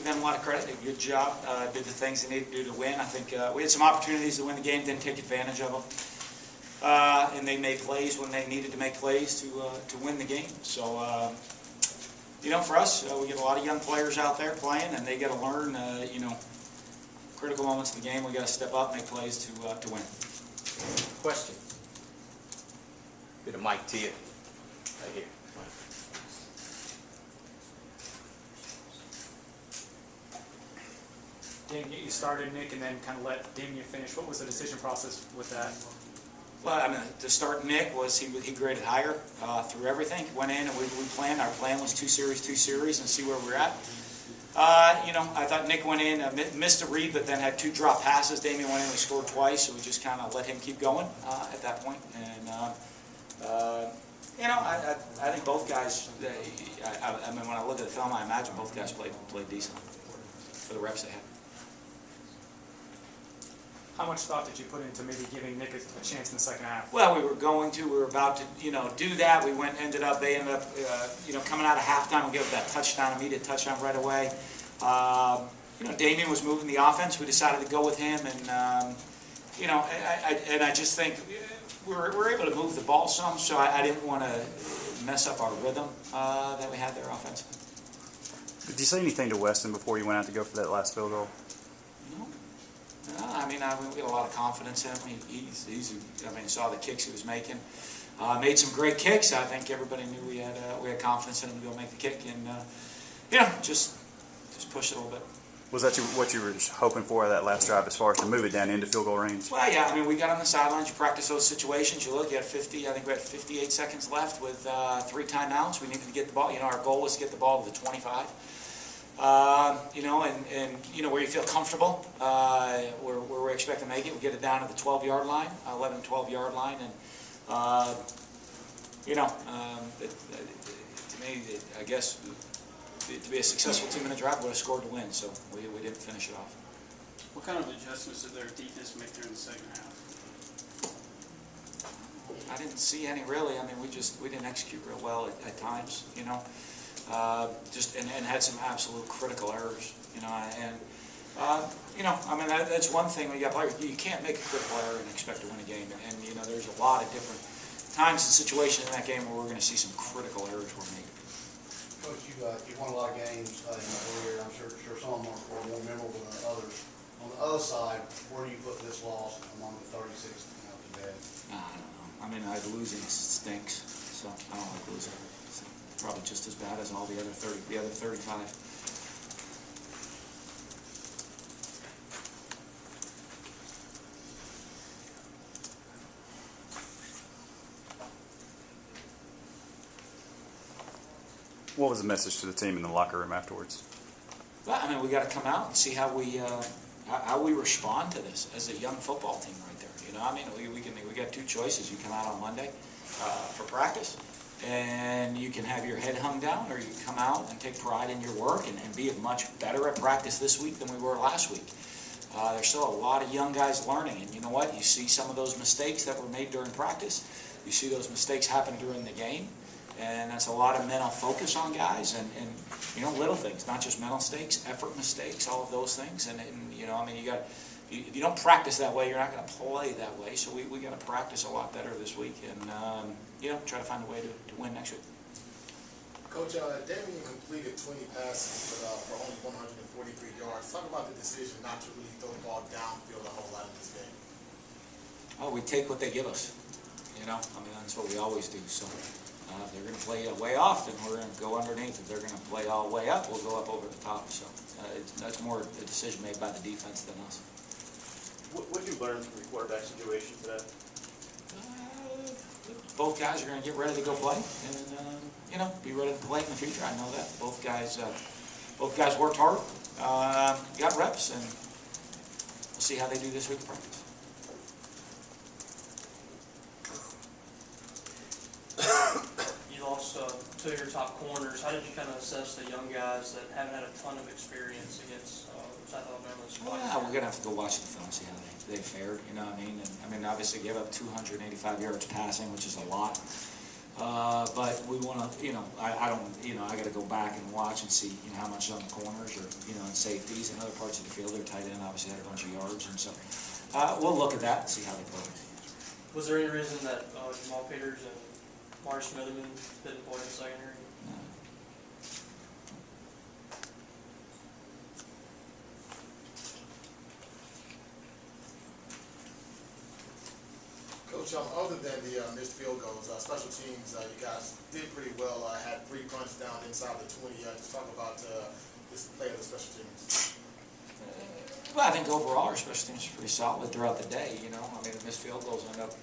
give them a lot of credit. They did a good job, did the things they needed to do to win. I think we had some opportunities to win the game, didn't take advantage of them. And they made plays when they needed to make plays to win the game. So, you know, for us, we get a lot of young players out there playing, and they got to learn, you know, critical moments of the game. We got to step up, make plays to win. Question. Get a mic to you. Right here. Dan, you started Nick and then kind of let Damian finish. What was the decision process with that? Well, I mean, to start Nick was he graded higher through everything. Went in and we planned. Our plan was two series, and see where we're at. You know, I thought Nick went in, missed a read, but then had 2 drop passes. Damian went in and scored twice, so we just kind of let him keep going at that point. And you know, I think both guys. I mean, when I look at the film, I imagine both guys played decent for the reps they had. How much thought did you put into maybe giving Nick a chance in the second half? Well, we were about to, you know, do that. They ended up, you know, coming out of halftime, we gave that touchdown, immediate touchdown right away. You know, Damian was moving the offense. We decided to go with him, and you know, I just think we were able to move the ball some, so I didn't want to mess up our rhythm that we had there offensively. Did you say anything to Weston before you went out to go for that last field goal? No. I mean, we got a lot of confidence in him. I mean, saw the kicks he was making. Made some great kicks. I think everybody knew we had confidence in him to go make the kick, and you know, just push it a little bit. Was that what you were hoping for that last drive, as far as to move it down into field goal range? Well, yeah. I mean, we got on the sidelines. You practice those situations. You look. You had 50. I think we had 58 seconds left with 3 timeouts. We needed to get the ball. You know, our goal was to get the ball to the 25. You know, and you know, where you feel comfortable, where we expect to make it, we get it down to the 12-yard line, 11, 12-yard line, and you know, to me, I guess to be a successful 2-minute drive, we would have scored to win. So we didn't finish it off. What kind of adjustments did their defense make during the second half? I didn't see any really. I mean, we didn't execute real well at times. You know. And had some absolute critical errors, you know, and you know, I mean, that's one thing when you got players. You can't make a critical error and expect to win a game, and you know, there's a lot of different times and situations in that game where we're going to see some critical errors were made. Coach, you won a lot of games in your career. I'm sure some of them were more memorable than others. On the other side, where do you put this loss among the 36 you know, today? I don't know. I mean, losing stinks, so I don't like losing. So probably just as bad as all the other 35. What was the message to the team in the locker room afterwards? Well, I mean, we got to come out and see how we respond to this as a young football team right there. You know, I mean, we got 2 choices. You come out on Monday for practice, and you can have your head hung down, or you can come out and take pride in your work and be much better at practice this week than we were last week. There's still a lot of young guys learning, and you know what? You see some of those mistakes that were made during practice. You see those mistakes happen during the game, and that's a lot of mental focus on guys, and you know, little things, not just mental mistakes, effort mistakes, all of those things. And you know, I mean, if you don't practice that way, you're not going to play that way. So we got to practice a lot better this week, and you know, try to find a way to win next week. Coach, Damian completed 20 passes for only 143 yards. Talk about the decision not to really throw the ball downfield a whole lot in this game. Oh, we take what they give us. You know, I mean, that's what we always do. So if they're going to play way off, then we're going to go underneath. If they're going to play all way up, we'll go up over the top. So that's more a decision made by the defense than us. What did you learn from the quarterback situation today? Both guys are going to get ready to go play, and you know, be ready to play in the future. I know that both guys worked hard, got reps, and we'll see how they do this week in practice. You lost 2 of your top corners. How did you kind of assess the young guys that haven't had a ton of experience against South Alabama's? Well, we're going to have to go watch the film, see how they fared. You know what I mean? And I mean, obviously, gave up 285 yards passing, which is a lot. But we want to, I don't, I got to go back and watch and see, how much on the corners or, and safeties and other parts of the field. Their tight end obviously had a bunch of yards, and so we'll look at that and see how they play. Was there any reason that Jamal Peters and Mark Smitherman didn't play in the secondary? No. Coach, other than the missed field goals, special teams, you guys did pretty well. Had 3 punts down inside the 20. Just talk about this play of the special teams. Well, I think overall our special teams are pretty solid throughout the day. The missed field goals end up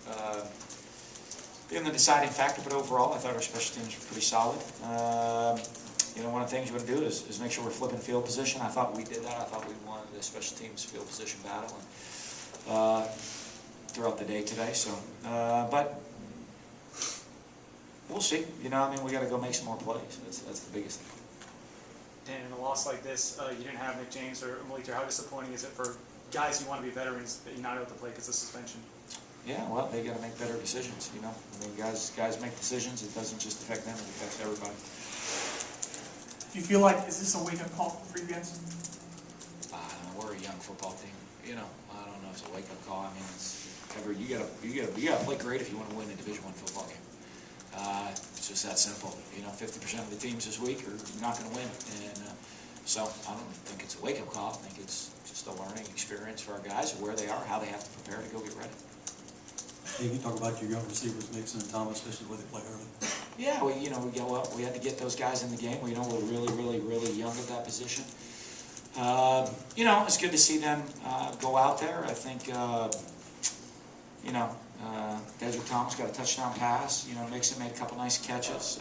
being the deciding factor, but overall I thought our special teams were pretty solid. One of the things you want to do is make sure we're flipping field position. I thought we did that. I thought we won the special teams field position battle throughout the day today. So, but we'll see. We got to go make some more plays. That's the biggest thing. Dan, in a loss like this, you didn't have Nick James or Malik. How disappointing is it for guys who want to be veterans that you're not able to play because of suspension? Yeah, well, they got to make better decisions. Guys make decisions. It doesn't just affect them; it affects everybody. Do you feel like, is this a wake-up call for you guys? I don't know. We're a young football team. I don't know if it's a wake-up call. You gotta play great if you want to win a Division I football game. It's just that simple. 50% of the teams this week are not going to win, and so I don't think it's a wake-up call. I think it's just a learning experience for our guys, where they are, how they have to prepare to go get ready. Hey, you talk about your young receivers, Nixon and Thomas, especially where they play early. Yeah, we had to get those guys in the game. We're really young at that position. It's good to see them go out there. I think, Dedrick Thomas got a touchdown pass. Mixon made a couple nice catches.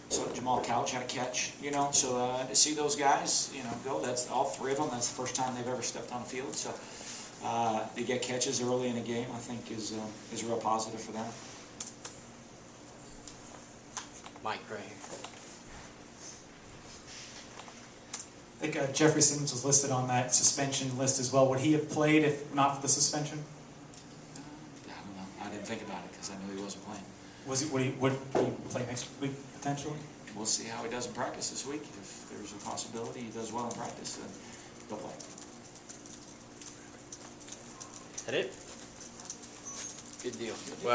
So Jamal Couch had a catch. So to see those guys, go. That's all 3 of them. That's the first time they've ever stepped on the field. So they get catches early in a game. I think is a real positive for them. Mike Gray. I think Jeffrey Simmons was listed on that suspension list as well. Would he have played if not for the suspension? I don't know. I didn't think about it because I knew he wasn't playing. Would he play next week potentially? We'll see how he does in practice this week. If there's a possibility he does well in practice, then he'll play. That it? Good deal. Well,